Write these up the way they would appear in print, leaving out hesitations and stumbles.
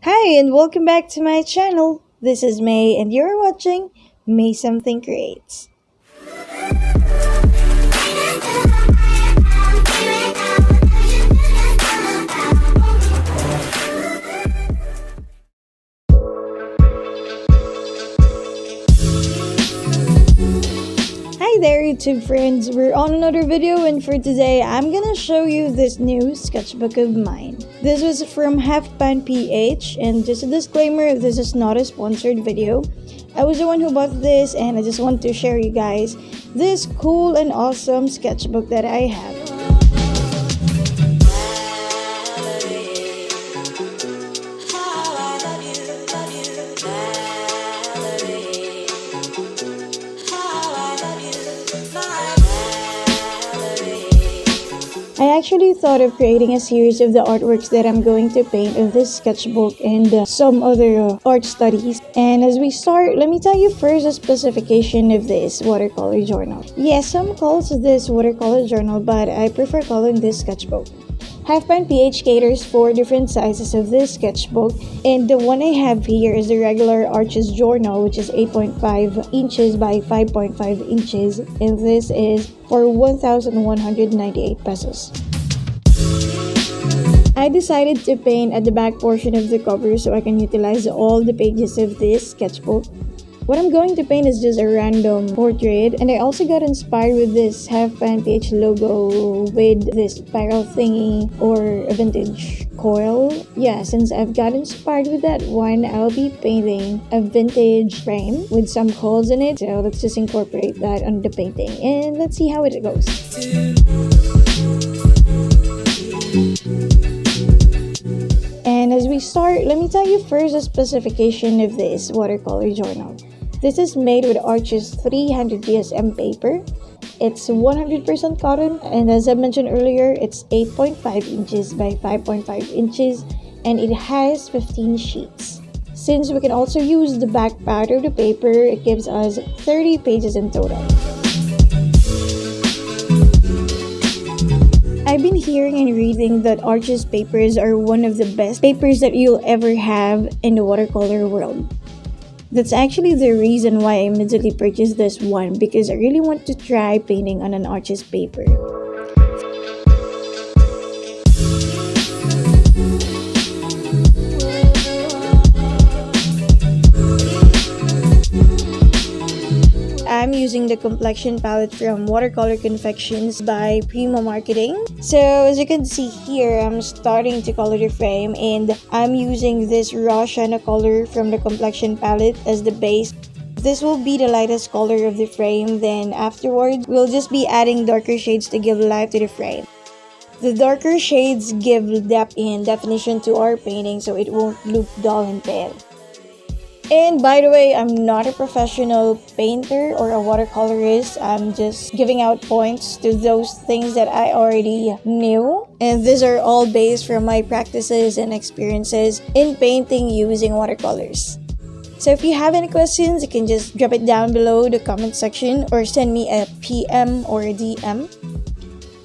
Hi and welcome back to my channel. This is May and you're watching MaeSomething Creates. Hi there YouTube friends, we're on another video and for today I'm gonna show you this new sketchbook of mine. This was from Halfpan PH and just a disclaimer, this is not a sponsored video. I was the one who bought this and I just want to share you guys this cool and awesome sketchbook that I have. I actually thought of creating a series of the artworks that I'm going to paint in this sketchbook and some other art studies. And as we start, let me tell you first the specification of this watercolor journal. Yes, some calls this watercolor journal, but I prefer calling this sketchbook. Halfpan PH caters for different sizes of this sketchbook, and the one I have here is the regular Arches journal, which is 8.5 inches by 5.5 inches, and this is for 1,198 pesos. I decided to paint at the back portion of the cover so I can utilize all the pages of this sketchbook. What I'm going to paint is just a random portrait, and I also got inspired with this Halfpan PH logo with this spiral thingy or a vintage coil. Yeah, since I've got inspired with that one, I'll be painting a vintage frame with some holes in it. So let's just incorporate that on the painting and let's see how it goes. And as we start, let me tell you first the specification of this watercolor journal. This is made with Arches 300 GSM paper. It's 100% cotton, and as I mentioned earlier, it's 8.5 inches by 5.5 inches, and it has 15 sheets. Since we can also use the back part of the paper, it gives us 30 pages in total. I've been hearing and reading that Arches papers are one of the best papers that you'll ever have in the watercolor world. That's actually the reason why I immediately purchased this one, because I really want to try painting on an Arches paper. I'm using the complexion palette from Watercolor Confections by Prima Marketing. So as you can see here, I'm starting to color the frame and I'm using this raw sienna color from the complexion palette as the base. This will be the lightest color of the frame, then afterwards we'll just be adding darker shades to give life to the frame. The darker shades give depth and definition to our painting so it won't look dull and pale. And by the way, I'm not a professional painter or a watercolorist. I'm just giving out points to those things that I already knew. And these are all based from my practices and experiences in painting using watercolors. So if you have any questions, you can just drop it down below the comment section or send me a PM or a DM.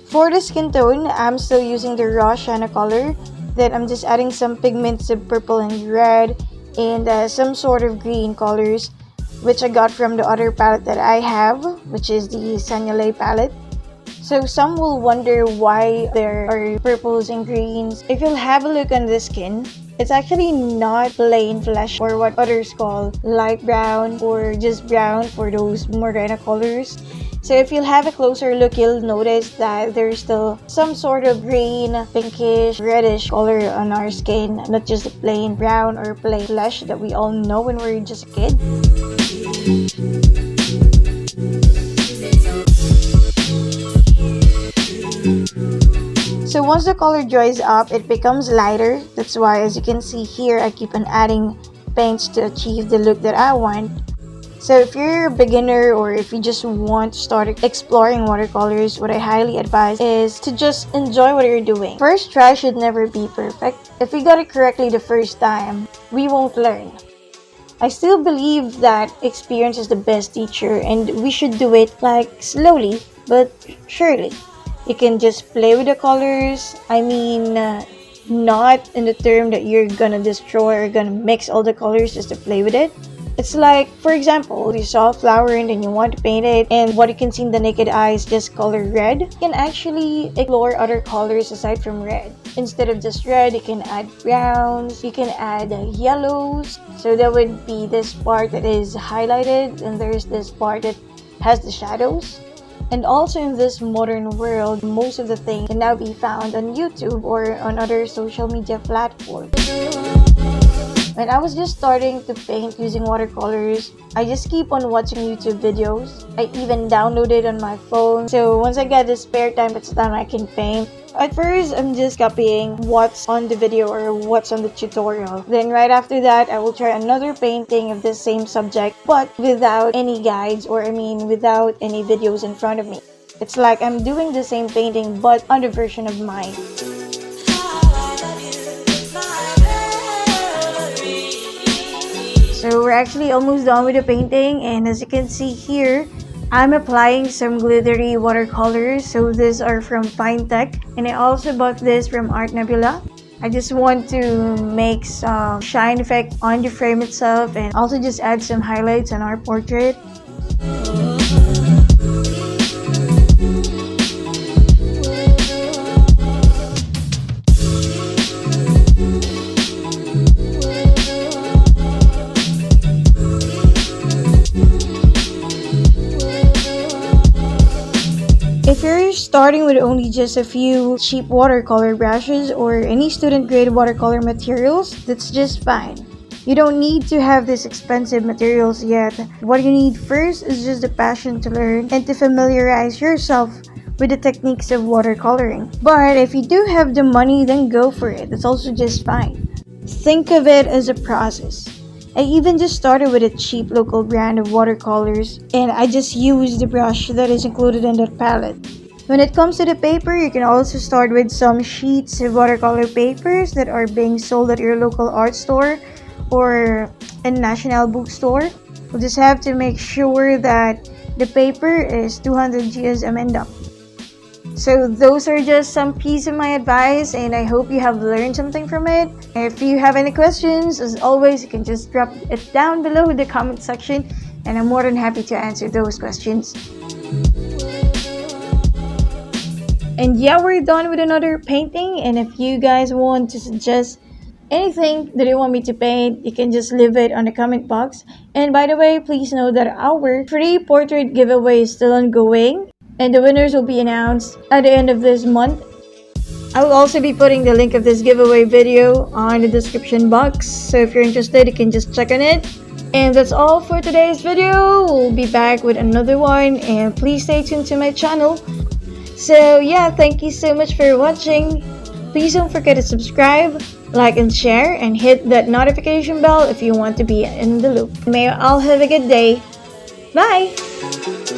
For the skin tone, I'm still using the raw sienna color. Then I'm just adding some pigments of purple and red, and some sort of green colors, which I got from the other palette that I have, which is the Sanyale palette. So some will wonder why there are purples and greens. If you'll have a look on the skin, it's actually not plain flesh or what others call light brown or just brown for those morena colors. So if you'll have a closer look, you'll notice that there's still some sort of green, pinkish, reddish color on our skin, not just the plain brown or plain flesh that we all know when we're just a kid. So once the color dries up, it becomes lighter. That's why, as you can see here, I keep on adding paints to achieve the look that I want. So if you're a beginner or if you just want to start exploring watercolors, what I highly advise is to just enjoy what you're doing. First try should never be perfect. If we got it correctly the first time, we won't learn. I still believe that experience is the best teacher and we should do it like slowly but surely. You can just play with the colors. I mean, not in the term that you're gonna destroy or gonna mix all the colors just to play with it. It's like, for example, you saw a flower and then you want to paint it, and what you can see in the naked eye is just color red. You can actually explore other colors aside from red. Instead of just red, you can add browns, you can add yellows. So that would be this part that is highlighted, and there's this part that has the shadows. And also in this modern world, most of the things can now be found on YouTube or on other social media platforms. When I was just starting to paint using watercolors, I just keep on watching YouTube videos. I even downloaded on my phone. So once I get the spare time, it's time I can paint. At first, I'm just copying what's on the video or what's on the tutorial. Then right after that, I will try another painting of the same subject, but without any guides, or without any videos in front of me. It's like I'm doing the same painting, but on the version of mine. So we're actually almost done with the painting, and as you can see here, I'm applying some glittery watercolors. So these are from Fine Tech, and I also bought this from ArtNebula. I just want to make some shine effect on the frame itself, and also just add some highlights on our portrait. If you're starting with only just a few cheap watercolor brushes or any student grade watercolor materials, that's just fine. You don't need to have these expensive materials yet. What you need first is just the passion to learn and to familiarize yourself with the techniques of watercoloring. But if you do have the money, then go for it. That's also just fine. Think of it as a process. I even just started with a cheap local brand of watercolors, and I just used the brush that is included in that palette. When it comes to the paper, you can also start with some sheets of watercolor papers that are being sold at your local art store or a national bookstore. You'll just have to make sure that the paper is 200 GSM and up. So those are just some pieces of my advice, and I hope you have learned something from it. If you have any questions, as always, you can just drop it down below in the comment section, and I'm more than happy to answer those questions. And yeah, we're done with another painting, and if you guys want to suggest anything that you want me to paint, you can just leave it on the comment box. And by the way, please know that our free portrait giveaway is still ongoing, and the winners will be announced at the end of this month. I will also be putting the link of this giveaway video on the description box, so if you're interested, you can just check on it. And that's all for today's video. We'll be back with another one, and please stay tuned to my channel. So yeah, thank you so much for watching. Please don't forget to subscribe, like and share, and hit that notification bell if you want to be in the loop. May you all have a good day. Bye!